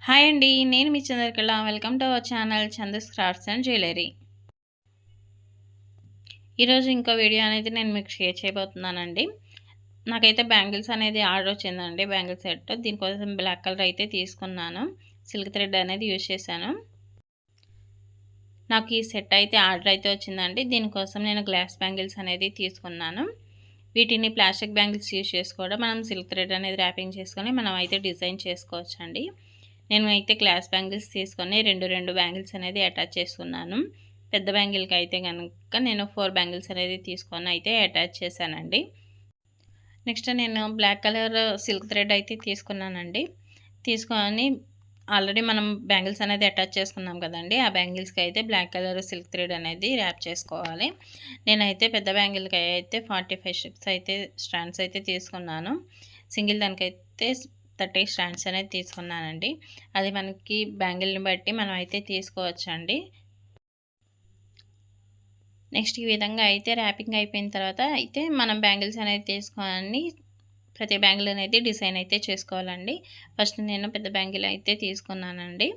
Hi అండి, నేను మీ Chandrakala. Welcome to our channel Chandas crafts and jewellery. ఈరోజు ఇంకో వీడియో అనేది నేను మీకు షేర్ చేయబోతున్నానండి. నాకైతే బ్యాంగిల్స్ అనేది ఆర్డర్ వచ్చిందండి, బ్యాంగిల్ సెట్. దీనికోసం బ్లాక్ కలర్ అయితే తీసుకున్నాను, సిల్క్ థ్రెడ్ అనేది యూజ్ చేశాను. నాకు ఈ సెట్ అయితే ఆర్డర్ అయితే వచ్చిందండి. దీనికోసం నేను గ్లాస్ బ్యాంగిల్స్ అనేది తీసుకున్నాను. వీటిని ప్లాస్టిక్ బ్యాంగిల్స్ యూజ్ చేసుకోవడం, మనం సిల్క్ థ్రెడ్ అనేది ర్యాపింగ్ చేసుకొని మనం అయితే డిజైన్ చేసుకోవచ్చండి. నేను అయితే గ్లాస్ బ్యాంగిల్స్ తీసుకొని రెండు బ్యాంగిల్స్ అనేది అటాచ్ చేసుకున్నాను. పెద్ద బ్యాంగిల్కి అయితే కనుక నేను 4 బ్యాంగిల్స్ అనేది తీసుకొని అయితే అటాచ్ చేశానండి. నెక్స్ట్ నేను బ్లాక్ కలర్ సిల్క్ థ్రెడ్ అయితే తీసుకున్నానండి. తీసుకొని ఆల్రెడీ మనం బ్యాంగిల్స్ అనేది అటాచ్ చేసుకున్నాం కదండి, ఆ బ్యాంగిల్స్కి అయితే బ్లాక్ కలర్ సిల్క్ థ్రెడ్ అనేది ర్యాప్ చేసుకోవాలి. నేనైతే పెద్ద బ్యాంగిల్కి అయితే 45 స్ట్రిప్స్ అయితే స్ట్రాండ్స్ అయితే తీసుకున్నాను. సింగిల్ దానికైతే 30 స్ట్రాండ్స్ అనేది తీసుకున్నానండి. అది మనకి బ్యాంగిల్ని బట్టి మనం అయితే తీసుకోవచ్చండి. నెక్స్ట్ ఈ విధంగా అయితే ర్యాపింగ్ అయిపోయిన తర్వాత అయితే మనం బ్యాంగిల్స్ అనేది తీసుకొని ప్రతి బ్యాంగిల్ అనేది డిజైన్ అయితే చేసుకోవాలండి. ఫస్ట్ నేను పెద్ద బ్యాంగిల్ అయితే తీసుకున్నానండి.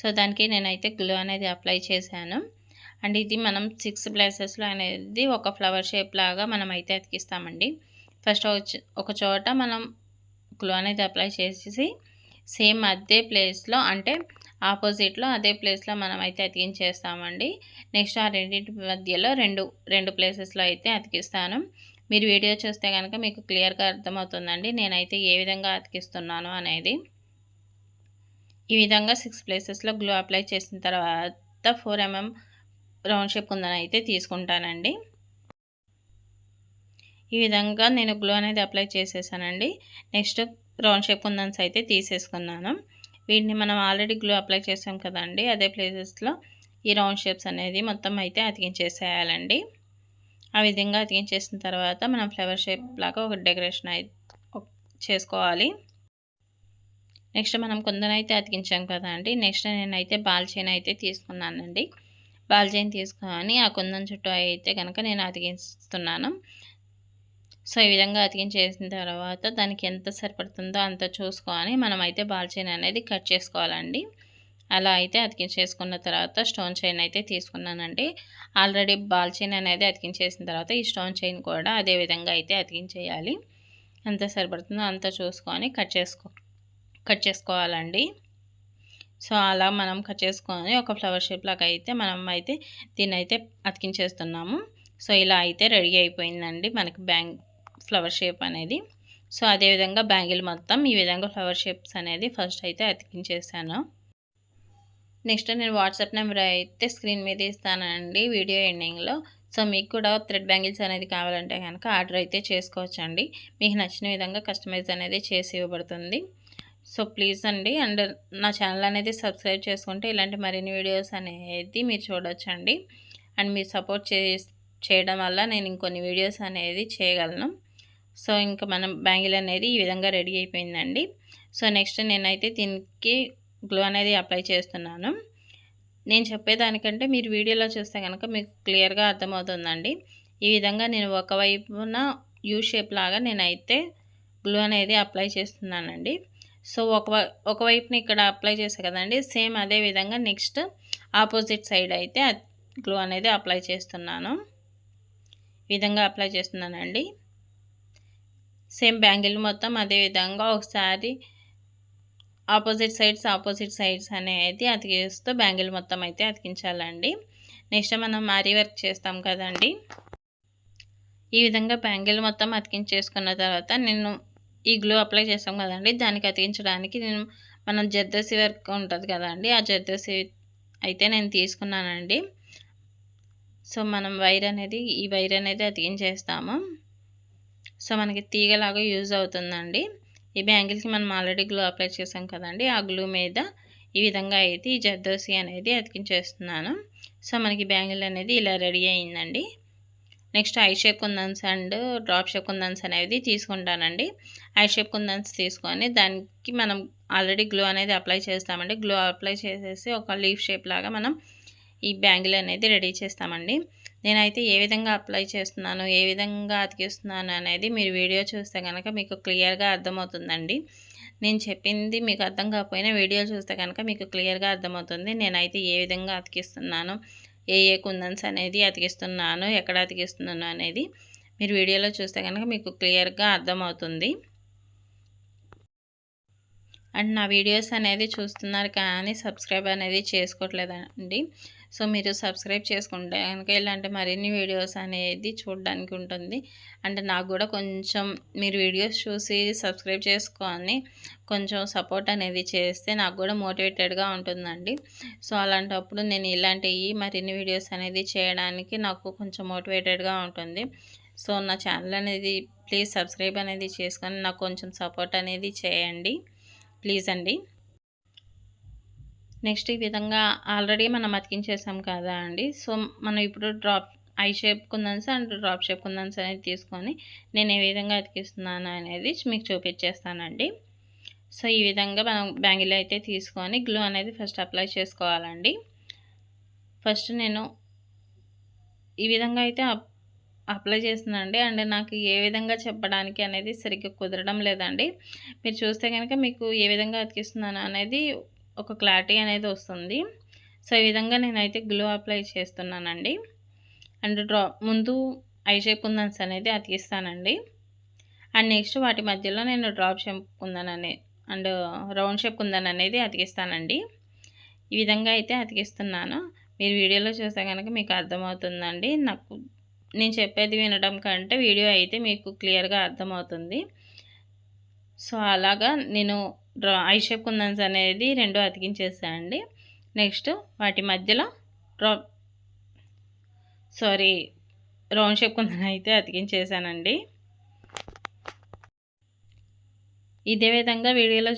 సో దానికి నేనైతే గ్లూ అనేది అప్లై చేశాను. అండ్ ఇది మనం 6 ప్లేసెస్లో అనేది ఒక ఫ్లవర్ షేప్ లాగా మనం అయితే అతికిస్తామండి. ఫస్ట్ ఒక చోట మనం గ్లూ అనేది అప్లై చేసేసి సేమ్ అదే ప్లేస్లో, అంటే ఆపోజిట్లో అదే ప్లేస్లో మనం అయితే అతికించేస్తామండి. నెక్స్ట్ ఆ రెండింటి మధ్యలో రెండు ప్లేసెస్లో అయితే అతికిస్తాను. మీరు వీడియో చూస్తే కనుక మీకు క్లియర్గా అర్థమవుతుందండి నేనైతే ఏ విధంగా అతికిస్తున్నాను అనేది. ఈ విధంగా 6 ప్లేసెస్లో గ్లూ అప్లై చేసిన తర్వాత 4 mm రౌండ్ షేప్ కుందన్ అయితే తీసుకుంటానండి. ఈ విధంగా నేను గ్లూ అనేది అప్లై చేసేసానండి. నెక్స్ట్ రౌండ్ షేప్ కుందన్స్ అయితే తీసేసుకున్నాను. వీటిని మనం ఆల్రెడీ గ్లూ అప్లై చేసాం కదండి, అదే ప్లేసెస్లో ఈ రౌండ్ షేప్స్ అనేది మొత్తం అయితే అతికించేసేయాలండి. ఆ విధంగా అతికించేసిన తర్వాత మనం ఫ్లవర్ షేప్ లాగా ఒక డెకరేషన్ అయితే చేసుకోవాలి. నెక్స్ట్ మనం కుందన్ అయితే అతికించాం కదా అండి. నెక్స్ట్ నేనైతే బాల్ చైన్ అయితే తీసుకున్నానండి. బాల్ చైన్ తీసుకొని ఆ కుందన్ చుట్టూ అయితే కనుక నేను అతికిస్తున్నాను. సో ఈ విధంగా అతికించేసిన తర్వాత దానికి ఎంత సరిపడుతుందో అంత చూసుకొని మనం అయితే బాల్ చైన్ అనేది కట్ చేసుకోవాలండి. అలా అయితే అతికించేసుకున్న తర్వాత స్టోన్ చైన్ అయితే తీసుకున్నానండి. ఆల్రెడీ బాల్ చైన్ అనేది అతికించేసిన తర్వాత ఈ స్టోన్ చైన్ కూడా అదే విధంగా అయితే అతికించేయాలి. ఎంత సరిపడుతుందో అంత చూసుకొని కట్ చేసుకోవాలండి. సో అలా మనం కట్ చేసుకొని ఒక ఫ్లవర్ షేప్ లాగా అయితే మనం అయితే దీన్ని అయితే అతికించేస్తున్నాము. సో ఇలా అయితే రెడీ అయిపోయిందండి మనకి ఫ్లవర్ షేప్ అనేది. సో అదేవిధంగా బ్యాంగిల్ మొత్తం ఈ విధంగా ఫ్లవర్ షేప్స్ అనేది ఫస్ట్ అయితే అతికించేసాను. నెక్స్ట్ నేను వాట్సాప్ నెంబర్ అయితే స్క్రీన్ మీద ఇస్తానండి వీడియో ఎండింగ్లో. సో మీకు కూడా థ్రెడ్ బ్యాంగిల్స్ అనేది కావాలంటే కనుక ఆర్డర్ అయితే చేసుకోవచ్చండి. మీకు నచ్చిన విధంగా కస్టమైజ్ అనేది చేసి ఇవ్వబడుతుంది. సో ప్లీజ్ అండి, అండ్ నా ఛానల్ అనేది సబ్స్క్రైబ్ చేసుకుంటే ఇలాంటి మరిన్ని వీడియోస్ అనేది మీరు చూడొచ్చండి. అండ్ మీరు సపోర్ట్ చేయడం వల్ల నేను ఇంకొన్ని వీడియోస్ అనేది చేయగలను. సో ఇంకా మనం బ్యాంగిల్ అనేది ఈ విధంగా రెడీ అయిపోయిందండి. సో నెక్స్ట్ నేనైతే దీనికి గ్లూ అనేది అప్లై చేస్తున్నాను. నేను చెప్పేదానికంటే మీరు వీడియోలో చూస్తే కనుక మీకు క్లియర్గా అర్థమవుతుందండి. ఈ విధంగా నేను ఒకవైపున యూ షేప్ లాగా నేనైతే గ్లూ అనేది అప్లై చేస్తున్నానండి. సో ఒకవైపున ఇక్కడ అప్లై చేసా కదండి, సేమ్ అదే విధంగా నెక్స్ట్ ఆపోజిట్ సైడ్ అయితే గ్లూ అనేది అప్లై చేస్తున్నాను. ఈ విధంగా అప్లై చేస్తున్నానండి. సేమ్ బ్యాంగిల్ మొత్తం అదే విధంగా ఒకసారి ఆపోజిట్ సైడ్స్ అనేది అతికిస్తూ బ్యాంగిల్ మొత్తం అయితే అతికించాలండి. నెక్స్ట్ మనం ఆరీ వర్క్ చేస్తాం కదండి, ఈ విధంగా బ్యాంగిల్ మొత్తం అతికించేసుకున్న తర్వాత నేను ఈ గ్లూ అప్లై చేస్తాం కదండి, దానికి అతికించడానికి మనం జర్దోసి వర్క్ ఉంటుంది కదండి, ఆ జర్దోసి అయితే నేను తీసుకున్నానండి. సో మనం ఈ వైర్ అనేది అతికించేస్తాము. సో మనకి తీగలాగా యూజ్ అవుతుందండి. ఈ బ్యాంగిల్కి మనం ఆల్రెడీ గ్లూ అప్లై చేసాం కదండి, ఆ గ్లూ మీద ఈ విధంగా అయితే ఈ జర్దోసి అనేది అతికించేస్తున్నాను. సో మనకి బ్యాంగిల్ అనేది ఇలా రెడీ అయిందండి. Next I shape kundans and drop shape kundans అనేది తీసుకుంటానండి. ఐ షేప్ కుందన్స్ తీసుకొని దానికి మనం ఆల్రెడీ గ్లూ అనేది అప్లై చేస్తామండి. గ్లూ అప్లై చేసేసి ఒక లీఫ్ షేప్ లాగా మనం ఈ బ్యాంగిల్ అనేది రెడీ చేస్తామండి. నేనైతే ఏ విధంగా అప్లై చేస్తున్నాను, ఏ విధంగా అతికిస్తున్నాను అనేది మీరు వీడియో చూస్తే కనుక మీకు క్లియర్గా అర్థమవుతుందండి. నేను చెప్పింది మీకు అర్థం కాకపోయినా వీడియో చూస్తే కనుక మీకు క్లియర్గా అర్థమవుతుంది. నేనైతే ఏ విధంగా అతికిస్తున్నాను, ఏ కుందన్స్ అనేది అతికిస్తున్నాను, ఎక్కడ అతికిస్తున్నాను అనేది మీరు వీడియోలో చూస్తే కనుక మీకు క్లియర్గా అర్థమవుతుంది. అండ్ నా వీడియోస్ అనేది చూస్తున్నారు కానీ సబ్స్క్రైబ్ అనేది చేసుకోవట్లేదండి. సో మీరు సబ్స్క్రైబ్ చేసుకుంటే కనుక ఇలాంటి మరిన్ని వీడియోస్ అనేది చూడడానికి ఉంటుంది. అంటే నాకు కూడా కొంచెం మీరు వీడియోస్ చూసి సబ్స్క్రైబ్ చేసుకొని కొంచెం సపోర్ట్ అనేది చేస్తే నాకు కూడా మోటివేటెడ్గా ఉంటుందండి. సో అలాంటప్పుడు నేను ఇలాంటివి మరిన్ని వీడియోస్ అనేది చేయడానికి నాకు కొంచెం మోటివేటెడ్గా ఉంటుంది. సో నా ఛానల్ అనేది ప్లీజ్ సబ్స్క్రైబ్ అనేది చేసుకొని నాకు కొంచెం సపోర్ట్ అనేది చేయండి ప్లీజ్ అండి. నెక్స్ట్ ఈ విధంగా ఆల్రెడీ మనం అతికించేసాం కదా అండి. సో మనం ఇప్పుడు I shape kundans and drop shape kundans అనేది తీసుకొని నేను ఏ విధంగా అతికిస్తున్నాను అనేది మీకు చూపించేస్తానండి. సో ఈ విధంగా మనం బ్యాంగిల్ అయితే తీసుకొని గ్లూ అనేది ఫస్ట్ అప్లై చేసుకోవాలండి. ఫస్ట్ నేను ఈ విధంగా అయితే అప్లై చేస్తున్నానండి. అండ్ నాకు ఏ విధంగా చెప్పడానికి అనేది సరిగ్గా కుదరడం లేదండి. మీరు చూస్తే కనుక మీకు ఏ విధంగా అతికిస్తున్నాను అనేది ఒక క్లారిటీ అనేది వస్తుంది. సో ఈ విధంగా నేనైతే గ్లూ అప్లై చేస్తున్నానండి. అండ్ ముందు ఐ షేప్ కుందన్స్ అనేది అతికిస్తానండి. అండ్ నెక్స్ట్ వాటి మధ్యలో నేను drop shape kundan and round shape kundan అనేది అతికిస్తానండి. ఈ విధంగా అయితే అతికిస్తున్నాను. మీరు వీడియోలో చూస్తే కనుక మీకు అర్థమవుతుందండి. నేను చెప్పేది వినడం కంటే వీడియో అయితే మీకు క్లియర్గా అర్థమవుతుంది. సో అలాగా నేను ఐ షేప్ కుందన్స్ అనేది 2 అతికించేసానండి. నెక్స్ట్ వాటి మధ్యలో రౌండ్ షేప్ కుందన్ అయితే అతికించేసానండి. ఇదే విధంగా వీడియోలో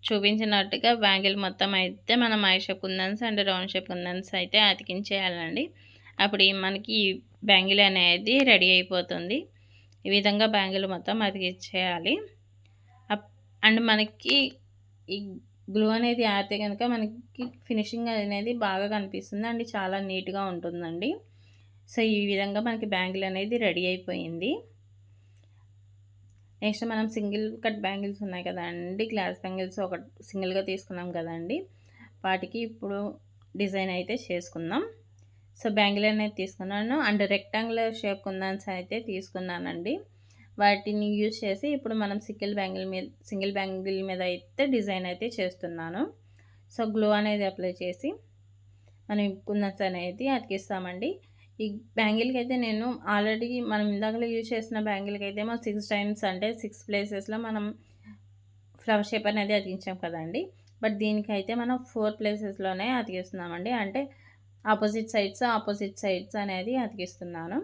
చూపించినట్టుగా బ్యాంగిల్ మొత్తం అయితే మనం I shape kundans and round shape kundans అయితే అతికించేయాలండి. అప్పుడు మనకి బ్యాంగిల్ అనేది రెడీ అయిపోతుంది. ఈ విధంగా బ్యాంగిల్ మొత్తం అతికించేయాలి. అండ్ మనకి ఈ గ్లూ అనేది ఆరితే కనుక మనకి ఫినిషింగ్ అనేది బాగా కనిపిస్తుంది అండి, చాలా నీట్గా ఉంటుందండి. సో ఈ విధంగా మనకి బ్యాంగిల్ అనేది రెడీ అయిపోయింది. నెక్స్ట్ మనం సింగిల్ కట్ బ్యాంగిల్స్ ఉన్నాయి కదండి, గ్లాస్ బ్యాంగిల్స్ ఒక సింగిల్గా తీసుకున్నాం కదండి, వాటికి ఇప్పుడు డిజైన్ అయితే చేసుకుందాం. సో బ్యాంగిల్ అనేది తీసుకున్నాను అండ్ రెక్టాంగులర్ షేప్ కుందన్స్ అయితే తీసుకున్నానండి. వాటిని యూజ్ చేసి ఇప్పుడు మనం సింగిల్ బ్యాంగిల్ మీద అయితే డిజైన్ అయితే చేస్తున్నాను. సో గ్లూ అనేది అప్లై చేసి మనం కుందన్స్ అనేది అతికిస్తామండి. ఈ బ్యాంగిల్కి అయితే నేను ఆల్రెడీ మనం ఇందాకలో యూజ్ చేసిన బ్యాంగిల్కి అయితే 6 టైమ్స్ అంటే 6 ప్లేసెస్లో మనం ఫ్లవర్ షేప్ అనేది అతికించాం కదండి. బట్ దీనికైతే మనం 4 ప్లేసెస్లోనే అతికిస్తున్నామండి. అంటే ఆపోజిట్ సైడ్స్ అనేది అతికిస్తున్నాను.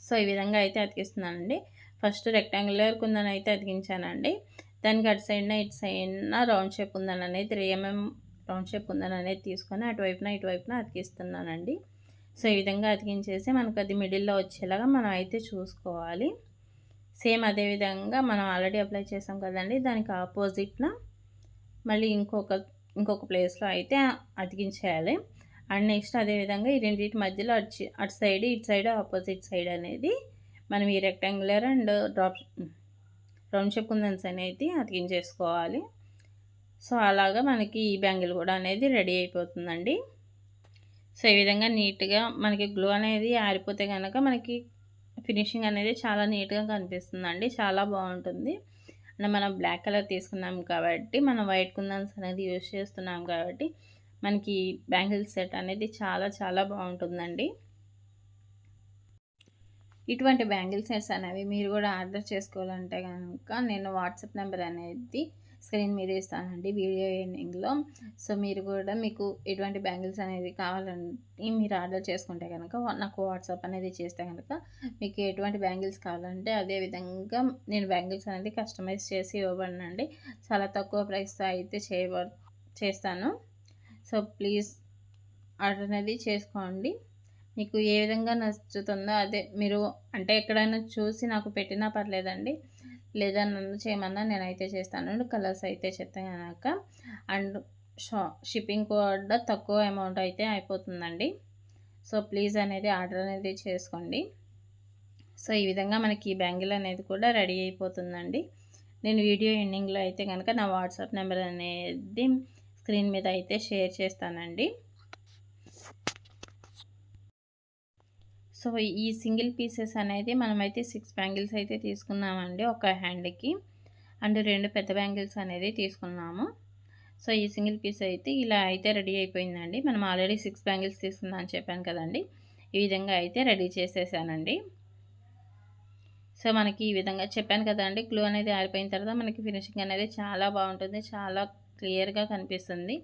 సో ఈ విధంగా అయితే అతికిస్తున్నానండి. ఫస్ట్ రెక్టాంగులర్ కుందన్ అయితే అతికించానండి. దానికి ఇటు సైడ్న రౌండ్ షేప్ కుందన్ అనేది 3 mm రౌండ్ షేప్ కుందన్ అనేది తీసుకొని ఇటువైపున అతికిస్తున్నానండి. సో ఈ విధంగా అతికించేసి మనకు అది మిడిల్లో వచ్చేలాగా మనం అయితే చూసుకోవాలి. సేమ్ అదే విధంగా మనం ఆల్రెడీ అప్లై చేసాం కదండి, దానికి ఆపోజిట్న మళ్ళీ ఇంకొక ప్లేస్లో అయితే అతికించేయాలి. అండ్ నెక్స్ట్ అదేవిధంగా ఈ రెండింటి మధ్యలో ఇటు సైడ్ ఆపోజిట్ సైడ్ అనేది మనం ఈ rectangular and round shape kundans అనేది అతికించేసుకోవాలి. సో అలాగా మనకి ఈ బ్యాంగిల్ కూడా అనేది రెడీ అయిపోతుందండి. సో ఈ విధంగా నీట్గా మనకి గ్లూ అనేది ఆరిపోతే కనుక మనకి ఫినిషింగ్ అనేది చాలా నీట్గా కనిపిస్తుందండి, చాలా బాగుంటుంది. అండ్ మనం బ్లాక్ కలర్ తీసుకున్నాం కాబట్టి మనం వైట్ కుందన్స్ అనేది యూజ్ చేస్తున్నాం కాబట్టి మనకి బ్యాంగిల్ సెట్ అనేది చాలా బాగుంటుందండి. ఇటువంటి బ్యాంగిల్ సెట్స్ అనేవి మీరు కూడా ఆర్డర్ చేసుకోవాలంటే కనుక నేను వాట్సాప్ నెంబర్ అనేది స్క్రీన్ మీద ఇస్తానండి వీడియో ఎండింగ్లో. సో మీరు కూడా మీకు ఎటువంటి బ్యాంగిల్స్ అనేది కావాలంటే మీరు ఆర్డర్ చేసుకుంటే కనుక నాకు వాట్సాప్ అనేది చేస్తే కనుక మీకు ఎటువంటి బ్యాంగిల్స్ కావాలంటే అదే విధంగా నేను బ్యాంగిల్స్ అనేది కస్టమైజ్ చేసి ఇవ్వబడినండి. చాలా తక్కువ ప్రైస్తో అయితే చేస్తాను. సో ప్లీజ్ ఆర్డర్ అనేది చేసుకోండి. మీకు ఏ విధంగా నచ్చుతుందో అదే మీరు అంటే ఎక్కడైనా చూసి నాకు పెట్టినా పర్లేదండి, లేదా నన్ను చేయమన్నా నేనైతే చేస్తాను. కలర్స్ అయితే చెప్తే కనుక అండ్ షిప్పింగ్ కూడా తక్కువ అమౌంట్ అయితే అయిపోతుందండి. సో ప్లీజ్ అనేది ఆర్డర్ అనేది చేసుకోండి. సో ఈ విధంగా మనకి ఈ బ్యాంగిల్ అనేది కూడా రెడీ అయిపోతుందండి. నేను వీడియో ఎండింగ్లో అయితే కనుక నా వాట్సాప్ నెంబర్ అనేది స్క్రీన్ మీద అయితే షేర్ చేస్తానండి. సో ఈ సింగిల్ పీసెస్ అనేది మనమైతే 6 బ్యాంగిల్స్ అయితే తీసుకున్నామండి ఒక హ్యాండ్కి. అండ్ 2 పెద్ద బ్యాంగిల్స్ అనేది తీసుకున్నాము. సో ఈ సింగిల్ పీస్ అయితే ఇలా అయితే రెడీ అయిపోయిందండి. మనం ఆల్రెడీ 6 బ్యాంగిల్స్ తీసుకుందాం అని చెప్పాను కదండి. ఈ విధంగా అయితే రెడీ చేసేసానండి. సో మనకి ఈ విధంగా చెప్పాను కదండి, గ్లూ అనేది ఆరిపోయిన తర్వాత మనకి ఫినిషింగ్ అనేది చాలా బాగుంటుంది, చాలా క్లియర్గా కనిపిస్తుంది.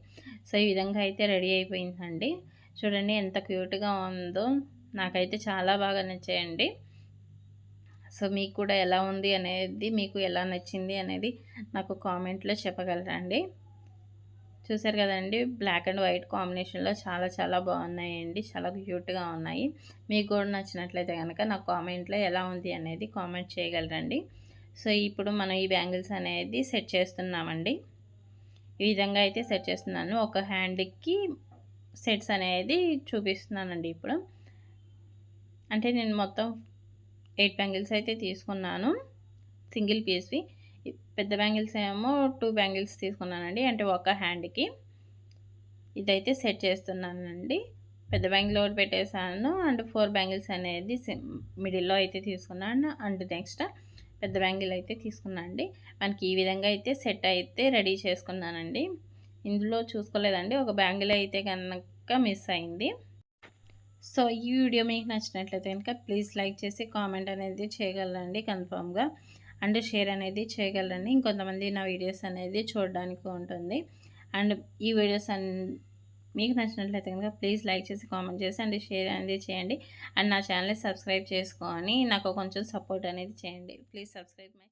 సో ఈ విధంగా అయితే రెడీ అయిపోయిందండి. చూడండి ఎంత క్యూట్గా ఉందో, నాకైతే చాలా బాగా నచ్చాయండి. సో మీకు కూడా ఎలా ఉంది అనేది, మీకు ఎలా నచ్చింది అనేది నాకు కామెంట్లో చెప్పగలరండి. చూసారు కదండి, బ్లాక్ అండ్ వైట్ కాంబినేషన్లో చాలా చాలా బాగున్నాయండి, చాలా క్యూట్గా ఉన్నాయి. మీకు కూడా నచ్చినట్లయితే కనుక నాకు కామెంట్లో ఎలా ఉంది అనేది కామెంట్ చేయగలరండి. సో ఇప్పుడు మనం ఈ బ్యాంగిల్స్ అనేది సెట్ చేస్తున్నామండి. ఈ విధంగా అయితే సెట్ చేస్తున్నాను. ఒక హ్యాండ్కి సెట్స్ అనేది చూపిస్తున్నానండి ఇప్పుడు. అంటే నేను మొత్తం 8 బ్యాంగిల్స్ అయితే తీసుకున్నాను సింగిల్ పీస్వి. పెద్ద బ్యాంగిల్స్ ఏమో 2 బ్యాంగిల్స్ తీసుకున్నానండి, అంటే ఒక హ్యాండ్కి. ఇదైతే సెట్ చేస్తున్నానండి. పెద్ద బ్యాంగిల్ ఒకటి పెట్టేసాను అండ్ 4 బ్యాంగిల్స్ అనేది మిడిల్లో అయితే తీసుకున్నాను. అండ్ నెక్స్ట్ పెద్ద బ్యాంగిల్ అయితే తీసుకున్నాను అండి. మనకి ఈ విధంగా అయితే సెట్ అయితే రెడీ చేసుకున్నానండి. ఇందులో చూసుకోలేదండి, ఒక బ్యాంగిల్ అయితే కనుక మిస్ అయింది. సో ఈ వీడియో మీకు నచ్చినట్లయితే కనుక ప్లీజ్ లైక్ చేసి కామెంట్ అనేది చేయగలరండి కన్ఫామ్గా. అండ్ షేర్ అనేది చేయగలరండి, ఇంకొంతమంది నా వీడియోస్ అనేది చూడడానికి ఉంటుంది. అండ్ ఈ వీడియోస్ మీకు నచ్చినట్లయితే కనుక ప్లీజ్ లైక్ చేసి కామెంట్ చేసి అండ్ షేర్ అనేది చేయండి. అండ్ నా ఛానల్ని సబ్స్క్రైబ్ చేసుకొని నాకు కొంచెం సపోర్ట్ అనేది చేయండి. Please subscribe my